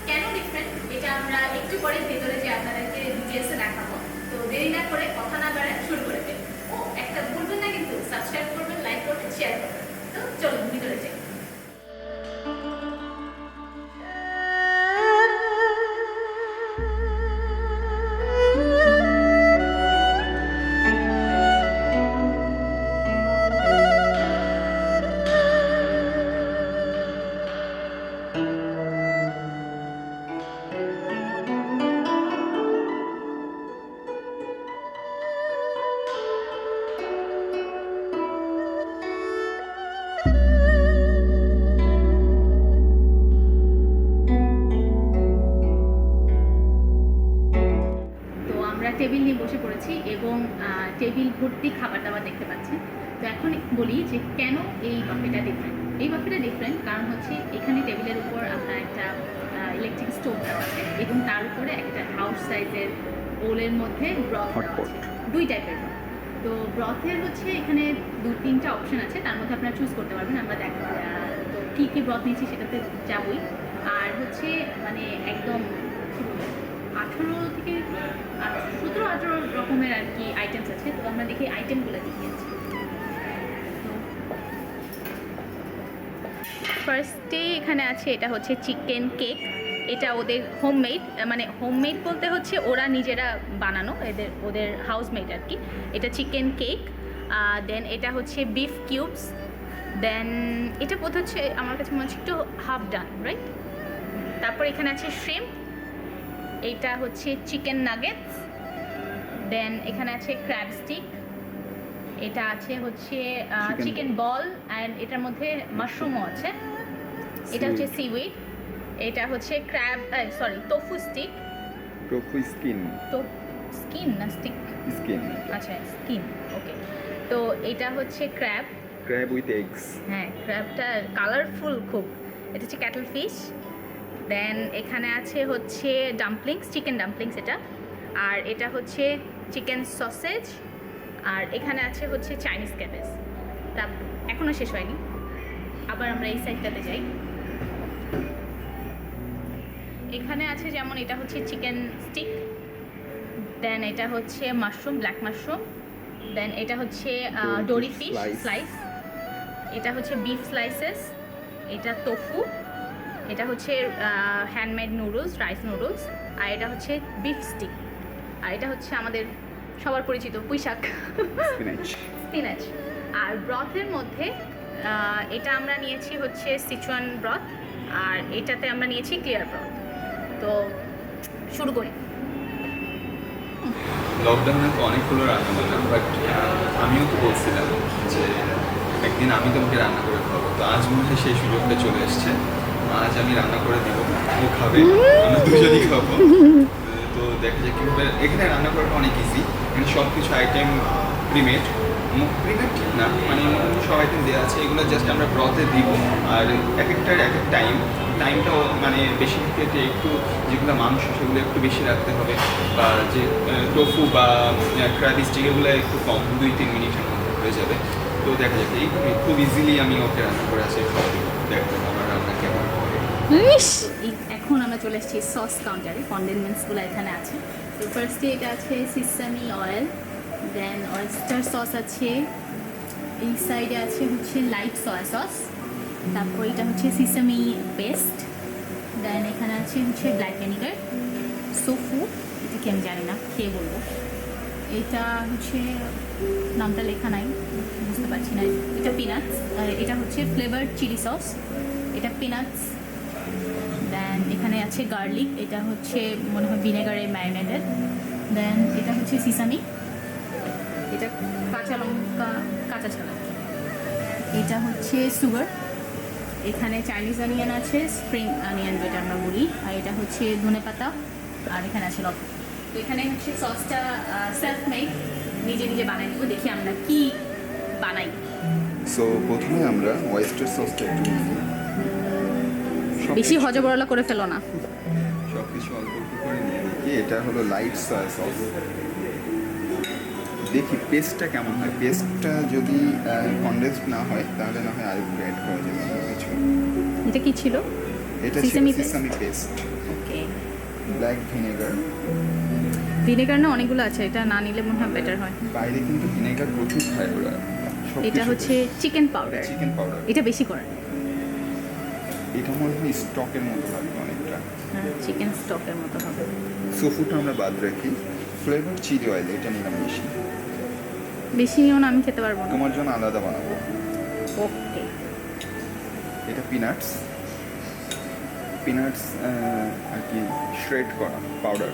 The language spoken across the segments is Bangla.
কেন ডিফারেন্ট এটা আমরা একটু পরে ভেতরে যে আপনাদেরকে ডিটেলসে দেখাবো। তো দেরি না করে কথা না বাড়ায় শুরু করে দেন। ও একটা ভুলবেন না কিন্তু, সাবস্ক্রাইব করবেন, লাইক করবেন, শেয়ার করবেন। তো চলুন ভিতরে যাই। টেবিল নিয়ে বসে পড়েছি এবং টেবিল ভর্তি খাবার দাবার দেখতে পাচ্ছি। তো এখন বলি যে কেন এই বাফেটা ডিফারেন্ট। এই বাফেটা ডিফারেন্ট কারণ হচ্ছে এখানে টেবিলের উপর আপনার একটা ইলেকট্রিক স্টোভ দেওয়া আছে এবং তার উপরে একটা হাউস সাইজের বোলের মধ্যে ব্রথ দেওয়া আছে, দুই টাইপের ব্রথ। তো ব্রথের হচ্ছে এখানে 2-3টা অপশন আছে, তার মধ্যে আপনারা চুজ করতে পারবেন। আমরা দেখ তো কী কী ব্রথ নিয়েছি সেটাতে যাবই। আর হচ্ছে মানে একদম 18 থেকে 17-18 রকমের আর কি আইটেমস আছে। তো আমরা দেখি আইটেমগুলো দেখি আছে। ফার্স্টে এখানে আছে এটা হচ্ছে চিকেন কেক। এটা ওদের হোমমেড, মানে হোমমেড বলতে হচ্ছে ওরা নিজেরা বানানো, ওদের হাউসমেড আর কি। এটা চিকেন কেক। দেন এটা হচ্ছে বিফ কিউবস। দেন এটা বোধ হচ্ছে আমার কাছে মনে হচ্ছে একটু হাফ ডান, রাইট। তারপর এখানে আছে শ্রিম্প। এটা হচ্ছে চিকেন নাগেটস। দেন এখানে আছে ক্র্যাব স্টিক। এটা আছে হচ্ছে চিকেন বল অ্যান্ড এটার মধ্যে মাশরুমও আছে। এটা হচ্ছে সিউইড। এটা হচ্ছে ক্র্যাব তোফু স্টিক। Tofu skin. তো স্কিন না স্টিক? স্কিন। আচ্ছা স্কিন, ওকে। তো এটা হচ্ছে ক্র্যাব উইথ এগস। হ্যাঁ, ক্র্যাবটা কালারফুল খুব। এটা হচ্ছে ক্যাটল ফিশ। দেন এখানে আছে হচ্ছে ডাম্পলিংস, চিকেন ডাম্পলিংস এটা। আর এটা হচ্ছে চিকেন সসেজ। আর এখানে আছে হচ্ছে চাইনিজ ক্যাবেজ। তা এখনও শেষ হয়নি, আবার আমরা এই সাইডটাতে যাই। এখানে আছে যেমন এটা হচ্ছে চিকেন স্টিক। দেন এটা হচ্ছে মাশরুম, ব্ল্যাক মাশরুম। দেন এটা হচ্ছে ডোরি ফিশ স্লাইস। এটা হচ্ছে বিফ স্লাইসেস। এটা তোফু। এটা হচ্ছে হ্যান্ডমেড নুডলস, রাইস নুডলস। আর এটা হচ্ছে বিফ স্টিক। আর এটা হচ্ছে আমাদের সবার পরিচিত পুঁইশাক, স্পিনাচ। আর ব্রথের মধ্যে এটা আমরা নিয়েছি হচ্ছে সিচুয়ান ব্রথ, আর এটাতে আমরা নিয়েছি ক্লিয়ার ব্রথ। তো শুরু করি। লকডাউনে তো অনেকগুলো রান্না করলাম, বাট আমিও তো বলছিলাম যে একদিন আমি তোমাকে রান্না করে খাবো। তো আজ মনে হয় সেই সুযোগটা চলে এসছে। আজ আমি রান্না করে দিব, ও খাবে, আমরা দুজনই খাবো। তো দেখা যায় কীভাবে এখানে রান্না করাটা অনেক ইজি। এখানে সব কিছু আইটেম প্রিমেড ঠিক না, মানে সব আইটেম দেওয়া আছে। এগুলো জাস্ট আমরা ব্রথে দিব। আর এক একটার এক এক টাইমটাও মানে বেশি ক্ষেত্রে একটু যেগুলো মাংস সেগুলো একটু বেশি রাখতে হবে, বা যে টোফু বা ক্র্যাব স্টিক এগুলো একটু কম, 2-3 মিনিটের মধ্যে হয়ে যাবে। তো দেখা যাবে এইভাবে খুব ইজিলি আমি ওকে রান্না করে আসি। দেখবো আমার রান্না কেমন। এখন আমরা চলে এসেছি সস কাউন্টারে। কন্ডেন্সগুলো এখানে আছে। তো ফার্স্টে এটা আছে সিসামি অয়েল। দেন অয়েস্টার সস আছে। এই সাইডে আছে হচ্ছে লাইট সয়া সস। তারপর এটা হচ্ছে সিসামি পেস্ট। দেন এখানে আছে হচ্ছে ব্ল্যাক ভিনেগার, সোফু, এটা কি আমি জানি না, খেয়ে বলবো। এটা হচ্ছে নামটা লেখা নাই, বুঝতে পারছি না। এটা পিনাটস। এটা হচ্ছে ফ্লেভার চিলি সস। এটা পিনাটস। দেন এখানে আছে গার্লিক। এটা হচ্ছে মনে হয় ভিনেগারে ম্যারিনেটেড। দেন এটা হচ্ছে সিসামি। এটা কাঁচা লঙ্কা, কাঁচা ছাড়া। এটা হচ্ছে সুগার। এখানে চাইনিজ অনিয়ন আছে, স্প্রিং অনিয়ন যেটা আমরা বলি। আর এটা হচ্ছে ধনেপাতা। আর এখানে আছে লবণ। তো এখানে হচ্ছে সসটা সেলফ মেড, নিজে নিজে বানাই নেবো। দেখি আমরা কি বানাই। সো প্রথমে আমরা ওয়েস্টার সসটা একটু বেশি হজবরলা করে ফেলো না। সব কিছু অল্প অল্প করে নিয়ে নিই। এটা হলো লাইট সয়া সস। দেখি পেস্টটা কেমন হয়। পেস্টটা যদি কনডেন্সড না হয় তাহলে না হয় আর একটু অ্যাড করা যাবে কিছু। এটা কি ছিল? এটা ছিল Sesame paste? সিসামি পেস্ট, ওকে, ব্ল্যাক ভিনেগার। ভিনেগার না অনেকগুলো আছে, এটা না নিলে মনে হয় বেটার হয়। বাইরে কিন্তু ভিনেগার প্রচুর খায় ওরা। এটা হচ্ছে চিকেন পাউডার, চিকেন পাউডার। এটা বেশি করে। এটা মনে হয় স্টকের মতো লাগবে অনেকটা। হ্যাঁ, চিকেন স্টকের মতো হবে। সোফুটা আমরা বাদ রাখি। ফ্লেভার চিলি অয়েল, এটা নিলাম বেশি। বেশি নিও না, আমি খেতে পারবো না। তোমার জন্য আলাদা বানাবো। ওকে, এটা পিনাটস, পিনাটস আর কি শ্রেড করা পাউডার।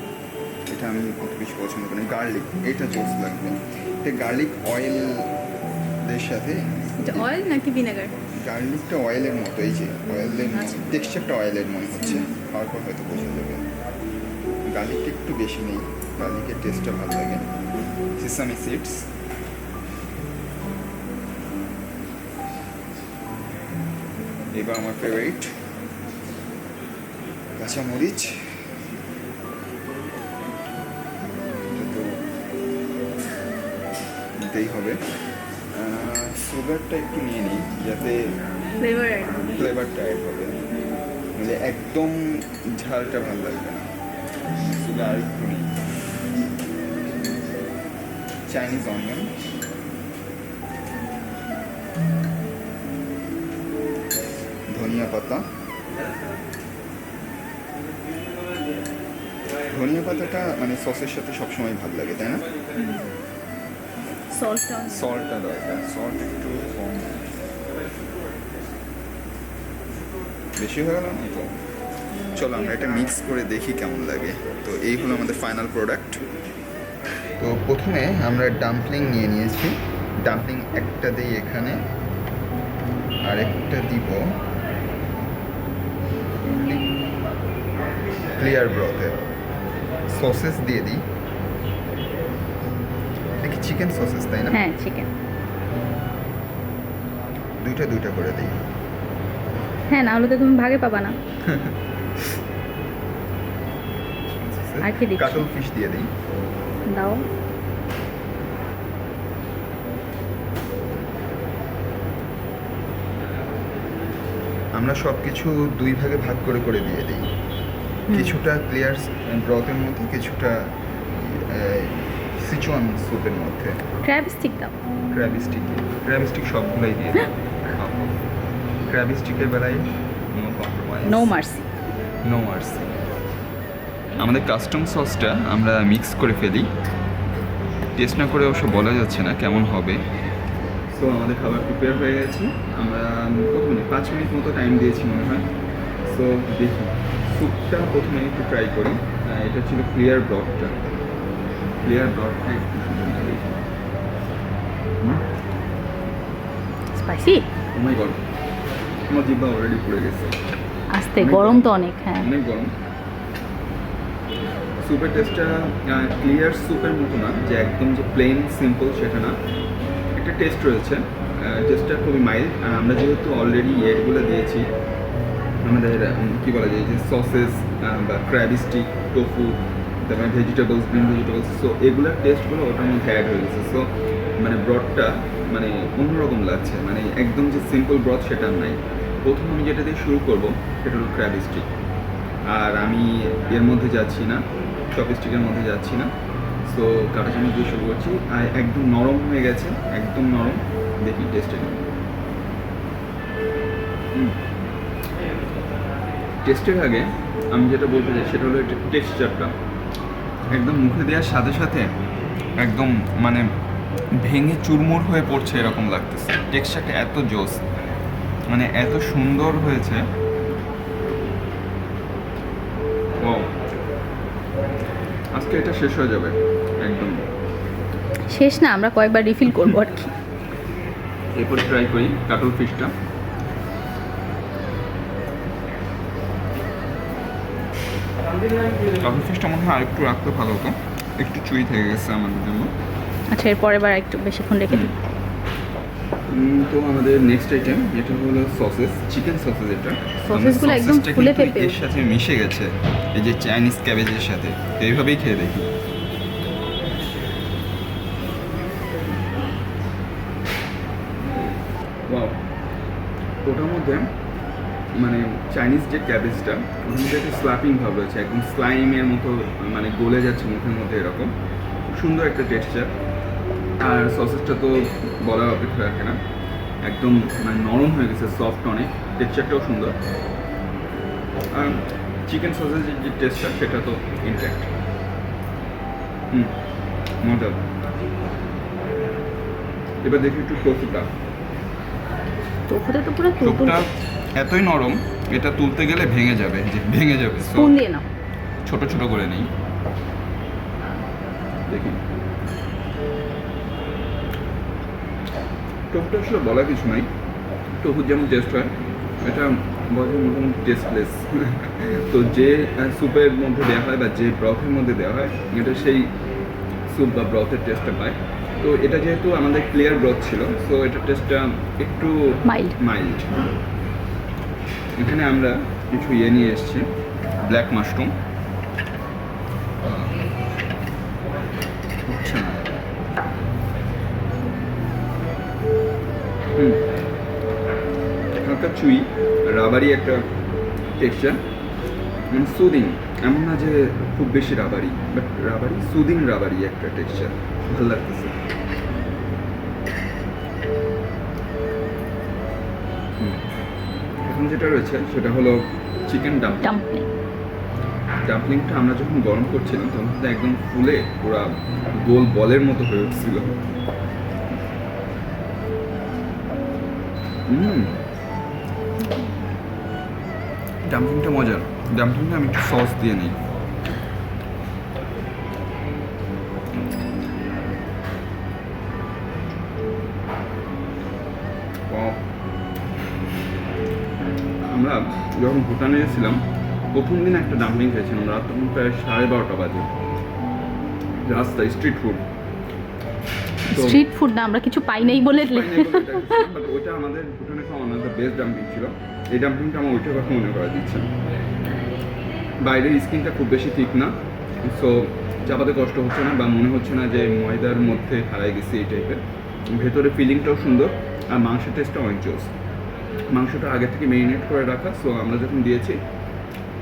এটা আমি অত বেশি পছন্দ করি। গার্লিক, এটা জোস লাগবে। এটা গার্লিক অয়েলের সাথে। এটা অয়েল নাকি ভিনেগার? গার্লিকটা অয়েলের মতো, এই যে অয়েলের আচ্ছা। টেক্সচারটা অয়েলের মনে হচ্ছে, খাওয়ার পর হয়তো বোঝা যাবে। গার্লিকটা একটু বেশি নেই, গার্লিকের টেস্টটা ভালো লাগে। সিসামি সিডস, এবার আমার ফেভারিট কাঁচামরিচ। এটা তো নিতেই হবে। সুগারটা একটু নিয়ে নিই যাতে ফ্লেভার ফ্লেভারটা অ্যাড হবে, মানে একদম ঝালটা ভালো লাগবে না। সুগার আর একটু নিই। চাইনিজ অনিয়ন, ধনিয়া পাতা। ধনিয়া পাতাটা মানে সসের সাথে সবসময় ভালো লাগে, তাই না? সল্টটা সল্টটা দরকার, সল্ট একটু কম। বেশি হয়ে গেল না তো? চলো আমরা এটা মিক্স করে দেখি কেমন লাগে। তো এই হলো আমাদের ফাইনাল প্রোডাক্ট। তো প্রথমে আমরা ডাম্পলিং নিয়ে নিয়েছি। ডাম্পলিং একটা দিই এখানে, আর একটা দিব ক্লিয়ার ব্রথে। সসেস দিয়ে দিই। এটা কি চিকেন সসেস, তাই না? হ্যাঁ, চিকেন। দুইটা করে দিই। হ্যাঁ, না হলে তো তুমি ভাগে পাবা না। আর কি দিচ্ছ? কাটল ফিশ দিয়ে দিই। দাও। আমরা সব কিছু দুই ভাগে ভাগ করে করে দিয়ে দিই। কিছুটা ক্লিয়ার ব্রথের মধ্যে, কিছুটা সিচুয়ান স্যুপের মধ্যে। ক্র্যাব স্টিক দাও। ক্র্যাব স্টিক সবগুলোই দিয়ে দিই। ক্র্যাব স্টিকের বেলায় no compromise, no mercy. No mercy. আমাদের কাস্টম সসটা আমরা মিক্স করে ফেলি। টেস্ট না করে অবশ্য বলা যাচ্ছে না কেমন হবে। সো আমাদের খাবার প্রিপেয়ার হয়ে গেছে। আমরা কত মিনিট, 5 মিনিট মতো টাইম দিয়েছি মনে হয়। সো দেখি, স্যুপটা প্রথমে একটু ট্রাই করি। এটা ছিল ক্লিয়ার ব্রথটা। ক্লিয়ার ব্রথটা একটু স্পাইসি। ও মাই গড, আমার জিহ্বা অলরেডি পুড়ে গেছে। আস্তে, গরম তো অনেক। হ্যাঁ, অনেক গরম। স্যুপের টেস্টটা ক্লিয়ার স্যুপের মতো না, যে একদম যে প্লেন সিম্পল সেটা না। একটা টেস্ট রয়েছে, টেস্টটা খুবই মাইল্ড। আমরা যেহেতু অলরেডি এগুলো দিয়েছি, আমাদের কী বলা যায়, যে সসেস বা ক্র্যাব স্টিক, টোফু, তারপরে ভেজিটেবলস, গ্রিন ভেজিটেবলস, সো এগুলোর টেস্টগুলো ওটার মধ্যে অ্যাড হয়ে গেছে। সো মানে ব্রথটা মানে অন্যরকম লাগছে, মানে একদম যে সিম্পল ব্রথ সেটা নাই। প্রথম আমি যেটা দিয়ে শুরু করবো সেটা হলো ক্র্যাব স্টিক। আর আমি এর মধ্যে যাচ্ছি না, চপস্টিকের মধ্যে যাচ্ছি না। সো কাটা চামচ দিয়ে শুরু করছি। আর একদম নরম হয়ে গেছে, একদম নরম। দেখি টেস্টে টেস্টের আগে আমি যেটা বলতে চাই সেটা হলো একটা টেক্সচারটা একদম মুখে দেওয়ার সাথে সাথে একদম মানে ভেঙে চুরমুর হয়ে পড়ছে এরকম লাগতেছে। টেক্সচারটা এত জোস, মানে এত সুন্দর হয়েছে। ও, আজকে এটা শেষ হয়ে যাবে একদম। শেষ না, আমরা কয়েকবার রিফিল করবো আর কি। এরপর ট্রাই করি কাটল ফিশটা। কাটল ফিশটা মনে হয় আরেকটু রাখতে ভালো হতো, একটু চুই থেকে গেছে আমাদের জন্য। আচ্ছা, এরপর এবার একটু বেশিক্ষণ রেখে দিই। তো আমাদের নেক্সট আইটেম এটা হলো সসেস, চিকেন সসেস। এটা সসেসগুলো একদম ফুলে ফেপে এর সাথে মিশে গেছে, এই যে চাইনিজ ক্যাবেজের সাথে। তো এইভাবেই খেয়ে দেখি। ওয়াও, ওটার মধ্যে মানে চাইনিজ যে ক্যাবেজটা ওর মধ্যে একটা স্ল্যাপিং ভাব রয়েছে, একদম স্লাইমের মতো মানে গলে যাচ্ছে মুখের মধ্যে এরকম। খুব সুন্দর একটা টেক্সচার। আর সসেসটা তো বলার অপেক্ষা রাখে না, একদম মানে নরম হয়ে গেছে, সফট অনেক, টেক্সচারটাও সুন্দর। আর চিকেন সসেজের যে টেস্টটা সেটা তো ইনট্যাক্ট। মজা। এবার দেখি একটু টোফুটা। টোফুটা তো পুরো টোফুটা এতই নরম, এটা তুলতে গেলে ভেঙে যাবে, So, স্পুন দিয়ে নাও। ছোট ছোট করে নেই, দেখি। টোফুটা আসলে বলা কিছু নাই, টোফুর যেমন টেস্ট হয় এটা বলে মোটামুটি টেস্টলেস। তো যে স্যুপের মধ্যে দেওয়া হয় বা যে ব্রথের মধ্যে দেওয়া হয় এটা সেই স্যুপ বা ব্রথের টেস্টটা পায়। তো এটা যেহেতু আমাদের ক্লিয়ার ব্রথ ছিল, সো এটার টেস্টটা একটু মাইল্ড। এখানে আমরা কিছু নিয়ে এসেছি, ব্ল্যাক মাশরুম। হচ্ছে না। হালকা চুই, রাবারি একটা টেক্সচার, মানে সুদিং, এমন না যে খুব বেশি rubbery, but rubbery, soothing rubbery একটা টেক্সচার, ভালো লাগতেছে। এখন যেটা রয়েছে সেটা হলো চিকেন ডাম্পলিং। ডাম্পলিংটা আমরা যখন গরম করছিলাম তখন তো একদম ফুলে পুরা গোল বলের মতো হয়ে উঠছিল। ডাম্পলিংটা মজার। ডাম্পলিংটা আমি একটু সস দিয়ে নিই। আমরা যখন ভুটানে গেছিলাম প্রথম দিন একটা ডাম্পলিং খেয়েছিলাম, রাত তখন প্রায় 12:30 বাজে, রাস্তায় স্ট্রিট ফুড। স্ট্রিট ফুড না, আমরা কিছু পাই নাই বলে ওটা আমাদের ভুটানে খাওয়া one of the best dumpling ছিল। এই ডাম্পলিংটা আমার ওইটার কথা মনে করা দিচ্ছে। বাইরের স্কিনটা খুব বেশি ঠিক না, সো চাপাতে কষ্ট হচ্ছে না বা মনে হচ্ছে না যে ময়দার মধ্যে হারাই গেছি এই টাইপের। ভেতরে ফিলিংটাও সুন্দর আর মাংসের টেস্টটা অনেক জোস। মাংসটা আগে থেকে মেরিনেট করে রাখা, সো আমরা যখন দিয়েছি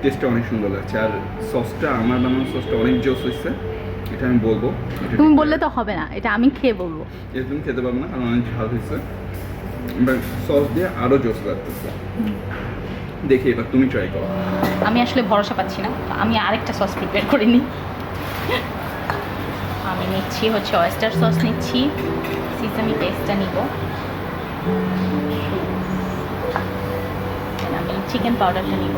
টেস্টটা অনেক সুন্দর লাগছে। আর সসটা, আমার বানানো সসটা অনেক জোস হয়েছে, এটা আমি বলবো। তুমি বললে তো হবে না, এটা আমি খেয়ে বলবো। এটা তুমি খেতে পারবো না কারণ অনেক ঝাল হয়েছে, বাট সস দিয়ে আরও জোস লাগতেছে। দেখি এবার তুমি ট্রাই করো। আমি আসলে ভরসা পাচ্ছি না, তো আমি আরেকটা সস প্রিপেয়ার করে নিই। আমি নিচ্ছি হচ্ছে অয়েস্টার সস নিচ্ছি, সিসামি পেস্টটা নিব, আমি চিকেন পাউডারটা নিব,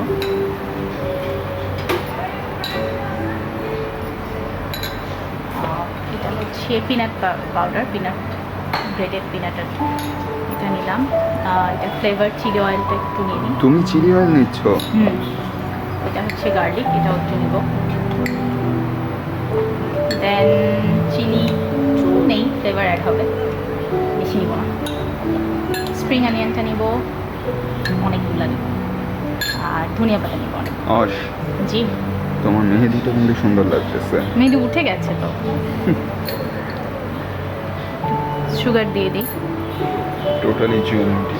এটা হচ্ছে peanut powder, peanut grated peanut আর কি, এটা নিলাম। এটা ফ্লেভার চিলি অয়েলটা একটু নিয়ে নিই। তুমি চিলি অয়েল নিচ্ছ? এটা হচ্ছে গার্লিক, এটাও একটু নিব। দেন চিলি একটু নেই, ফ্লেভার অ্যাড হবে, বেশি নিব না। স্প্রিং অনিয়নটা নিব, অনেকগুলো নিব। আর ধনিয়া পাতা নিব অনেক। জি, তোমার মেহেদিটা কিন্তু সুন্দর লাগতেছে। মেহেদি উঠে গেছে তো। সুগার দিয়ে দিই, টোটালি জুমটি।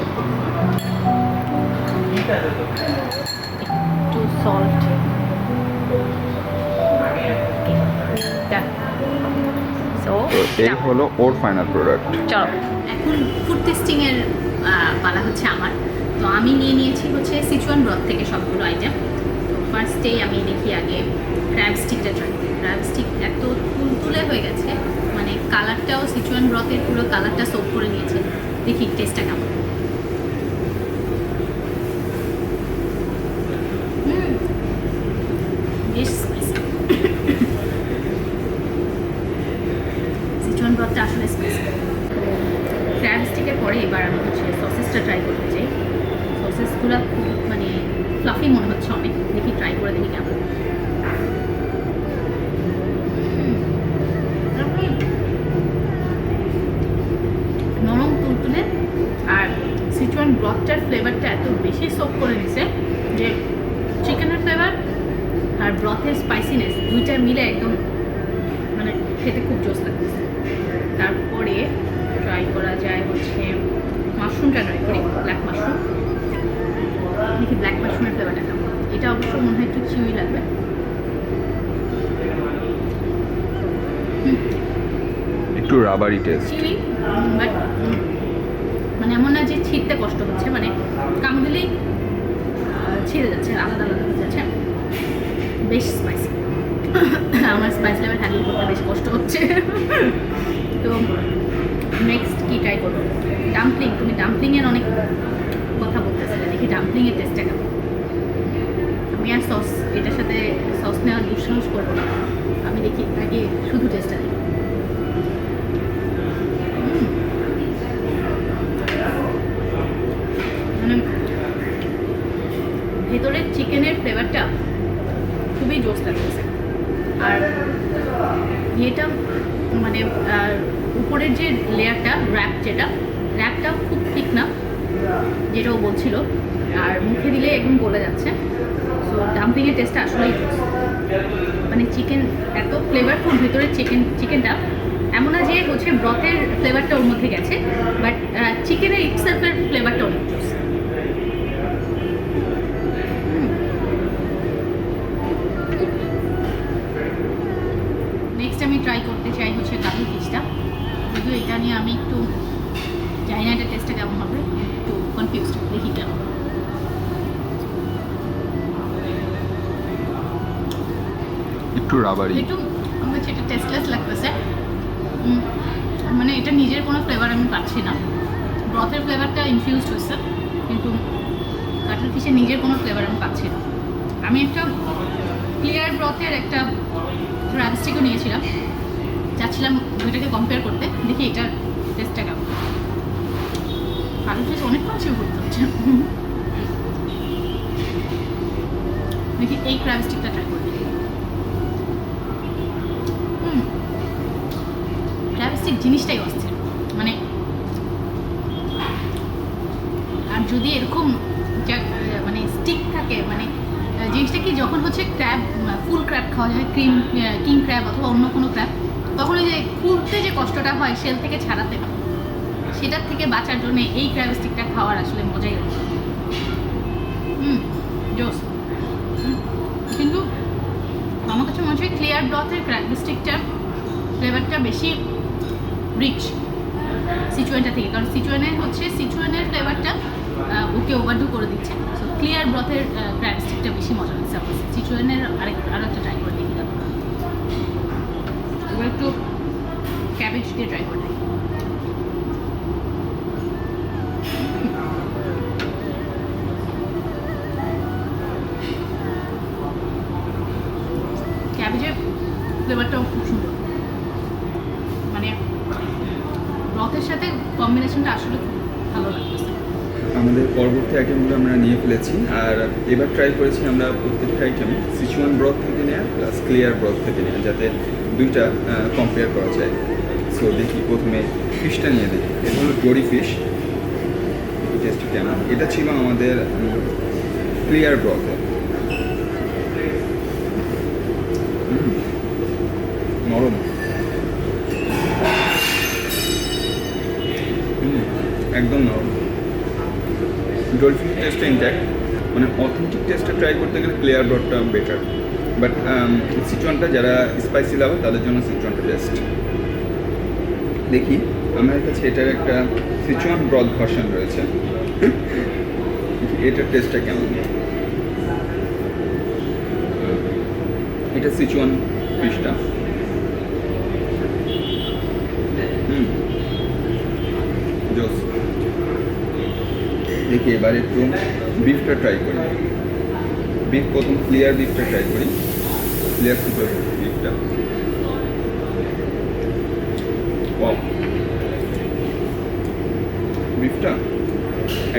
একটু সল্ট, তো এই হলো ওর ফাইনাল প্রোডাক্ট। চলো এখন ফুড টেস্টিংয়ের পালা হচ্ছে আমার। তো আমি নিয়ে নিয়েছি হচ্ছে সিচুয়ান ব্রথ থেকে সবগুলো আইটেম। তো ফার্স্টেই আমি দেখি আগে ক্র্যাব স্টিকটা ট্রাই করি। ক্র্যাব স্টিক এত তুলতুলে হয়ে গেছে, মানে কালারটাও সিচুয়ান ব্রথের পুরো কালারটা সোপ করে নিয়েছে। দেখি টেস্টটা কেমন। বেশ স্পাইসি, সিচুয়ান ব্রথটা আসলে স্পাইসি। ক্র্যাব স্টিকের পরে এবার আমি হচ্ছে সসেসটা ট্রাই করতে চাই। সসেসগুলো খুব মানে ফ্লাফি মনে হচ্ছে অনেক, দেখি ট্রাই করে দেখি কেমন। নরম তুলতুলে, আর সিচুয়ান ব্রথটার ফ্লেভারটা এত বেশি সোপ করে নিছে যে চিকেনের ফ্লেভার আর ব্রথের স্পাইসিনেস দুইটা মিলে একদম মানে খেতে খুব জোস লাগতেছে। তারপরে ট্রাই করা যায় হচ্ছে মাশরুমটা ট্রাই করি, ব্ল্যাক মাশরুম। দেখি ব্ল্যাক মাশরুমের ফ্লেভারটা কেমন। এটা অবশ্য মনে হয় একটু চিউই লাগবে। একটু রাবারি টেস্ট। চিউই, বাট মানে এমন না যে ছিঁড়তে কষ্ট হচ্ছে, মানে কামড় দিলেই ছিঁড়ে যাচ্ছে, আলাদা আলাদা হয়ে যাচ্ছে। বেশ স্পাইসি। আমার স্পাইস লেভেল হ্যান্ডেল করতে বেশ কষ্ট হচ্ছে। তো নেক্সট কি ট্রাই করবো? ডাম্পলিং। তুমি ডাম্পলিংয়ের অনেক কথা বলতেছিলে, দেখি ডাম্পলিংয়ের টেস্টটা কেমন। আমি আর সস এটার সাথে সস নেওয়ার দুঃসাহস করবো না, আমি দেখি আগে শুধু টেস্টটা দেখি। মানে ভেতরের চিকেনের ফ্লেভারটা খুবই জোস লাগতেছে। আর এটা মানে উপরের যে লেয়ারটা র্যাপটাও খুব ঠিক না, যেটা ও বলছিল, আর মুখে দিলে একদম গলে যাচ্ছে। সো ডাম্পলিংয়ের টেস্টটা আসলেই জোস। মানে চিকেন এত ফ্লেভারফুল, ভেতরের চিকেনটা এমন না যে হচ্ছে ব্রথের ফ্লেভারটা ওর মধ্যে গেছে, বাট চিকেনের ইটসেলফের ফ্লেভারটা অনেক জোস। নেক্সট আমি ট্রাই করতে চাই হচ্ছে কাবলি ফিশটা, যদিও এটা নিয়ে আমি একটু জানি না এটা টেস্টটা কেমন হবে, একটু কনফিউজড, দেখি কেমন। একটু রাবারি, একটু আমার কাছে এটা টেস্টলেস লাগতেছে। মানে এটা নিজের কোনো ফ্লেভার আমি পাচ্ছি না, ব্রথের ফ্লেভারটা ইনফিউজড হয়েছে, কিন্তু কাটল ফিশের নিজের কোনো ফ্লেভার আমি পাচ্ছি না। আমি একটা ক্লিয়ার ব্রথের একটা ক্র্যাব স্টিকও নিয়েছিলাম, চাচ্ছিলাম দুইটাকে কম্পেয়ার করতে, দেখি এটার টেস্টটা কেমন। কাটল ফিশ অনেকক্ষণ চিউ করতে হচ্ছে। দেখি এই ক্র্যাব স্টিকটা ট্রাই করতে। ক্র্যাব স্টিক জিনিসটাই অস্থির, মানে আর যদি এরকম মানে স্টিক থাকে, মানে জিনিসটা কি যখন হচ্ছে ক্র্যাব, ফুল ক্র্যাব খাওয়া যায়, কিং ক্র্যাব অথবা অন্য কোনো ক্র্যাব, তখন ওই যে খুলতে যে কষ্টটা হয় শেল থেকে ছাড়াতে, সেটার থেকে বাঁচার জন্য এই ক্র্যাব স্টিকটা খাওয়ার আসলে মজাই হচ্ছে। জোস। কিন্তু আমার কাছে মনে হয় ক্লিয়ার ব্রথের ক্র্যাব স্টিকটার ফ্লেভারটা বেশি রিচ সিচুয়ানটা থেকে, কারণ সিচুয়ানের ফ্লেভারটা ওকে ওভারডু করে দিচ্ছে। সো ক্লিয়ার ব্রথের ক্র্যাব স্টিকটা বেশি মজা লাগছে আমার। সিচুয়ানের আরও একটা ট্রাই করে দেখি। এবার একটু ক্যাবেজ দিয়ে ট্রাই করে দেখি। ক্যাবেজের ফ্লেভারটাও খুব সুন্দর, মানে ব্রথের সাথে কম্বিনেশনটা আসলে খুব ভালো লাগতেছে। আমাদের পরবর্তী আইটেমগুলো আমরা নিয়ে ফেলেছি, আর এবার ট্রাই করেছি আমরা প্রত্যেকটা আইটেম সিচুয়ান ব্রথ থেকে নেওয়া প্লাস ক্লিয়ার ব্রথ থেকে নেওয়া, যাতে দুইটা কম্পেয়ার করা যায়। সো দেখি প্রথমে ফিশটা নিয়ে দেখি। এটা হলো ডোরি ফিশ, টেস্ট কেমন। এটা ছিল আমাদের ক্লিয়ার ব্রথে। নরম, একদম নরম। ডলফিন টেস্টটা ইনট্যাক্ট, মানে অথেন্টিক টেস্টটা ট্রাই করতে গেলে ক্লিয়ার ব্রথটা বেটার, বাট সিচুয়ানটা যারা স্পাইসি লাভার তাদের জন্য সিচুয়ানটা বেস্ট। দেখি আমার কাছে এটার একটা সিচুয়ান ব্রথ ভার্সন রয়েছে, এটার টেস্টটা কেমন। এটা সিচুয়ান ফিশটা, জোস। দেখি এবার একটু বিফটা ট্রাই করি। বিফ প্রথম ক্লিয়ার বিফটা ট্রাই করি, ক্লিয়ার সুপার বিফটা। ওয়াও, বিফটা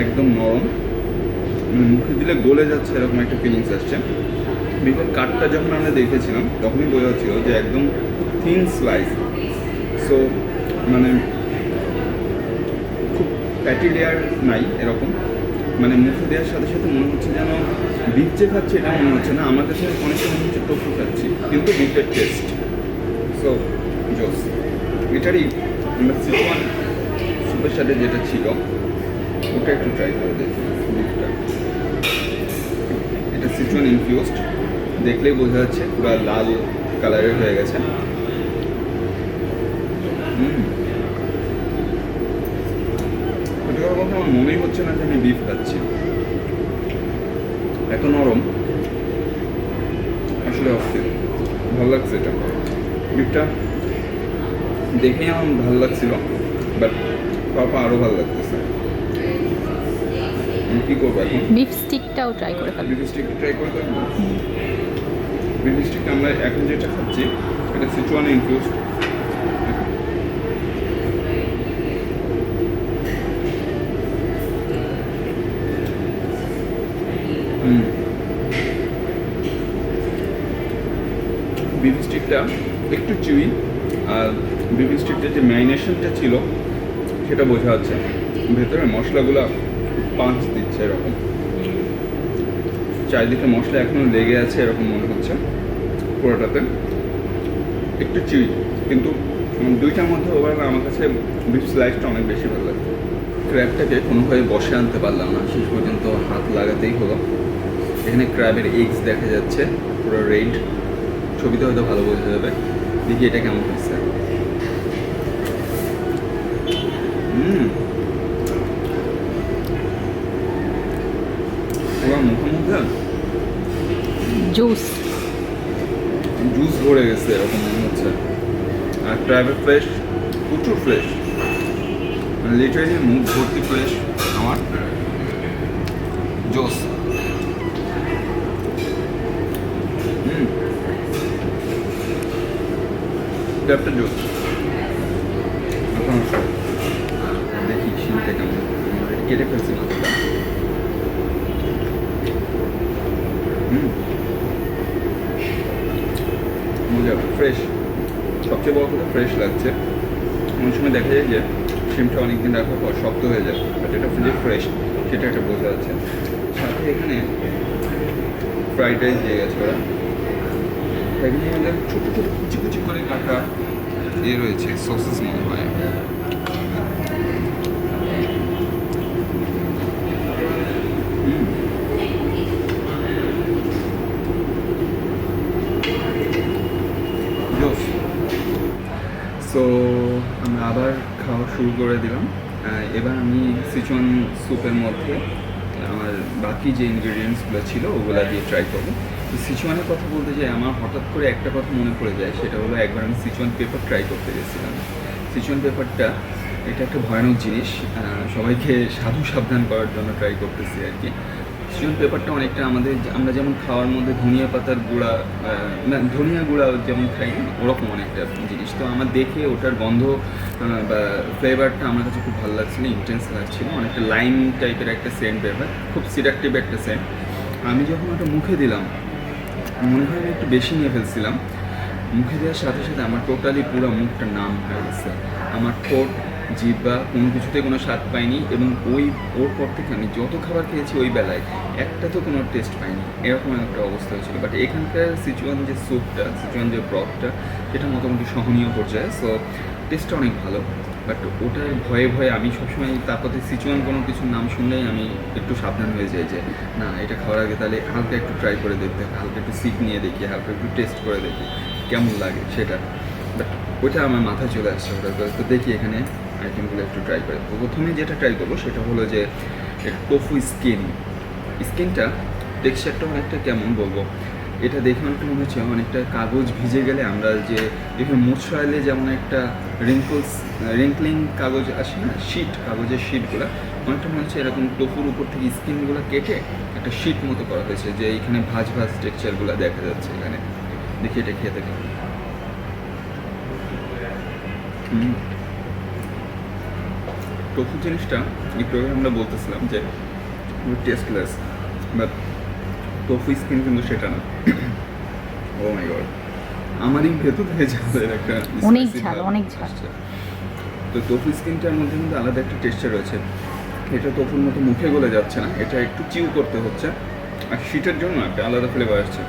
একদম নরম, মুখে দিলে গলে যাচ্ছে এরকম একটা ফিলিংস আসছে। বিফের কাটটা যখন আমরা দেখেছিলাম তখনই বোঝা যাচ্ছিল যে একদম থিন স্লাইস। সো মানে খুব ফ্যাটি লেয়ার নাই এরকম, মানে মুখে দেওয়ার সাথে সাথে মনে হচ্ছে যেন বিফ যে খাচ্ছে এটা মনে হচ্ছে না, আমার কাছে অনেকটা মনে হচ্ছে টোফু খাচ্ছি, কিন্তু বিফের টেস্ট। সো জোস। এটারই আমরা সিচুয়ান সুপের সাথে যেটা ছিল ওটা একটু ট্রাই করে দেখি বিফটা। সিচুয়ান ইনফিউজড, দেখলেই বোঝা যাচ্ছে পুরো লাল কালারের হয়ে গেছে। সত্যি কথা আমার মনেই হচ্ছে না যে আমি বিফ খাচ্ছি, এত নরম, আসলে অস্থির, ভালো লাগছে। এটা বিফটা দেখেই আমার ভালো লাগছিল, বাট পাপা আরও ভালো লাগতেছে। আমি কী করবো এখন? বিফ স্টিকটাও ট্রাই করে ফেলবো। বিফ স্টিক ট্রাই করে দেখবো। বিফ স্টিকটা আমরা এখন যেটা খাচ্ছি এটা সিচুয়ানে ইনফিউজড। বিফ স্টিকটা একটু চিউই, আর বিফ স্টিকটা যে ম্যারিনেশনটা ছিল সেটা বোঝা যাচ্ছে, ভেতরে মশলাগুলো পাঁচ দিচ্ছে এরকম, চারিদিকে মশলা এখনও লেগে আছে এরকম মনে হচ্ছে পুরোটাতে। একটু চিউই, কিন্তু দুইটার মধ্যে ওভারঅল আমার কাছে বিফ স্লাইসটা অনেক বেশি ভালো লাগে। ক্র্যাবটাকে কোনোভাবে বসে আনতে পারলাম না, শেষ পর্যন্ত হাত লাগাতেই হলো। এখানে ক্র্যাবের এগস দেখা যাচ্ছে পুরো রেড, ছবিতে হয়তো ভালো বোঝা যাবে। দেখি এটা কেমন হচ্ছে। পুরো মুখের মধ্যে জুস জুস ভরে গেছে এরকম মনে হচ্ছে। আর ক্র্যাবের ফ্রেশ, প্রচুর ফ্রেশ, লিটারেলি মুখ ভর্তি ফ্রেশ। আমার জোস। ক্র্যাবটা জোস। এখন দেখি শিমটা কেমন, কেটে ফেলছি মাছটা। মজা, ফ্রেশ, সবচেয়ে বড় কথা ফ্রেশ লাগছে। অনেক সময় দেখা যায় যে শিমটা অনেকদিন রাখার পর শক্ত হয়ে যায়, বাট এটা যে ফ্রেশ সেটা একটা বোঝা যাচ্ছে। সাথে এখানে ফ্রাইড রাইস দিয়ে গেছে ওরা, এখানে আমাদের ছোটো ছোটো কুচি কুচি করে কাটা রয়েছে, সসেস মনে হয়। সো আমরা আবার খাওয়া শুরু করে দিলাম। এবার আমি সিচুয়ান স্যুপের মধ্যে আমার বাকি যে ইনগ্রিডিয়েন্টসগুলো ছিল ওগুলো দিয়ে ট্রাই করবো। তো সিচুয়ানের কথা বলতে যাই, আমার হঠাৎ করে একটা কথা মনে পড়ে যায়, সেটা হলো একবার আমি সিচুয়ান পেপার ট্রাই করতে গেছিলাম। সিচুয়ান পেপারটা এটা একটা ভয়ানক জিনিস, সবাইকে সাধু সাবধান করার জন্য ট্রাই করতেছি আর কি। সিচুয়ান পেপারটা অনেকটা আমরা যেমন খাওয়ার মধ্যে ধনিয়া পাতার গুঁড়া, না ধনিয়া গুঁড়া যেমন খাই ওরকম অনেকটা জিনিস। তো আমার দেখে ওটার গন্ধ বা ফ্লেভারটা আমার কাছে খুব ভালো লাগছিল, ইন্টেন্স লাগছিল, অনেকটা লাইম টাইপের একটা সেন্ট বের, খুব সিডাকটিভ একটা সেন্ট। আমি যখন ওটা মুখে দিলাম, মনে হয় আমি একটু বেশি নিয়ে ফেলছিলাম। মুখে দেওয়ার সাথে সাথে আমার টোটালি পুরো মুখটা নাম হয়ে গেছে। আমার ঠোঁট, জিহ্বা কোনো কিছুতে কোনো স্বাদ পাইনি, এবং ওর পর থেকে আমি যত খাবার খেয়েছি ওই বেলায় একটা তো কোনো টেস্ট পাইনি, এরকম একটা অবস্থা হয়েছিল। বাট এখানকার সিচুয়ান যে স্যুপটা, সিচুয়ান যে ব্রথটা, সেটা মোটামুটি সহনীয় পর্যায়ে, সো টেস্টটা অনেক ভালো। বাট ওটার ভয়ে ভয়ে আমি সবসময়, তারপরে সিচুয়ান কোনো কিছুর নাম শুনলেই আমি একটু সাবধান হয়ে যাই যে না, এটা খাওয়ার আগে তাহলে হালকা একটু ট্রাই করে দেখতে হবে, হালকা একটু সিপ নিয়ে দেখি, হালকা একটু টেস্ট করে দেখি কেমন লাগে সেটা। বাট ওটা আমার মাথায় চলে আসছে ওটা, তো দেখি এখানে আইটেমগুলো একটু ট্রাই করে। প্রথমে যেটা ট্রাই করবো সেটা হলো যে টোফু স্কিনটা টেক্সচারটা অনেকটা কেমন বলবো, এটা দেখে অনেকটা মনে হচ্ছে অনেকটা কাগজ ভিজে গেলে আমরা যে এখানে মোছড়াইলে যেমন একটা রিঙ্কলিং কাগজ আসে না, শিট, কাগজের শিটগুলো অনেকটা মনে হচ্ছে এরকম টোফুর উপর থেকে স্কিনগুলো কেটে একটা শিট মতো করা হয়েছে, যে এইখানে ভাজ টেক্সচারগুলো দেখা যাচ্ছে এখানে। দেখি এটা খেয়ে থাকে। টোফু জিনিসটা একটু আগে আমরা বলতেছিলাম যে টেস্টলেস, বাট টোফু স্কিন কিন্তু সেটা না। ও মাই গড, আমারই ভেতর থেকে ঝালের একটা অনেক ঝাল, অনেক ঝাল। তো টোফু স্কিনটার মধ্যে কিন্তু আলাদা একটা টেক্সচার রয়েছে, এটা টোফুর মতো মুখে গলে যাচ্ছে না, এটা একটু চিউ করতে হচ্ছে, আর শীতের জন্য একটা আলাদা ফ্লেভার আসছে।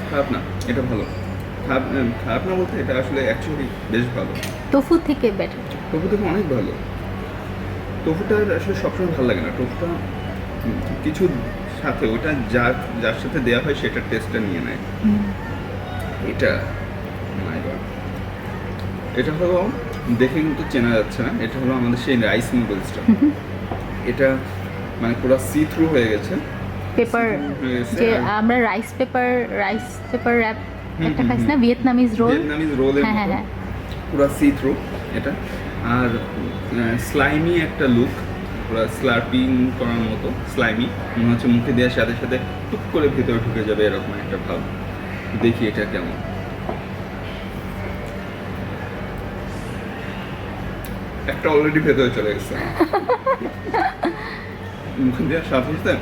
খারাপ না, এটা ভালো। খারাপ না বলতে এটা আসলে অ্যাকচুয়ালি বেশ ভালো, টোফু থেকে বেটার। টোফু থেকে অনেক ভালো। টোফুটা আসলে সবসময় ভালো লাগে না, টোফুটা কিছু সাথে ওটা যার সাথে দেওয়া হয় সেটার টেস্টটা নিয়ে নেয়। এটা my God, এটা হলো দেখে কিন্তু চেনা যাচ্ছে না, এটা হলো আমাদের সেই রাইস নুডলসটা। এটা মানে পুরো সি থ্রু হয়ে গেছে। পেপার হয়ে গেছে যে আর আমরা রাইস পেপার র্যাপ একটা খাইছি না, ভিয়েতনামিজ রোল। ভিয়েতনামিজ রোলের হ্যাঁ, মতো হ্যাঁ। পুরো সি থ্রু এটা। আর স্লাইমি একটা লুক, পুরো স্লার্পিং করার মতো স্লাইমি, মনে হচ্ছে মুখে দেওয়ার সাথে সাথে টুক করে ভেতরে ঢুকে যাবে এরকম একটা ভাব। দেখি এটা কেমন। একটা অলরেডি ভেতরে চলে গেছে মুখে দেওয়ার সাথে সাথে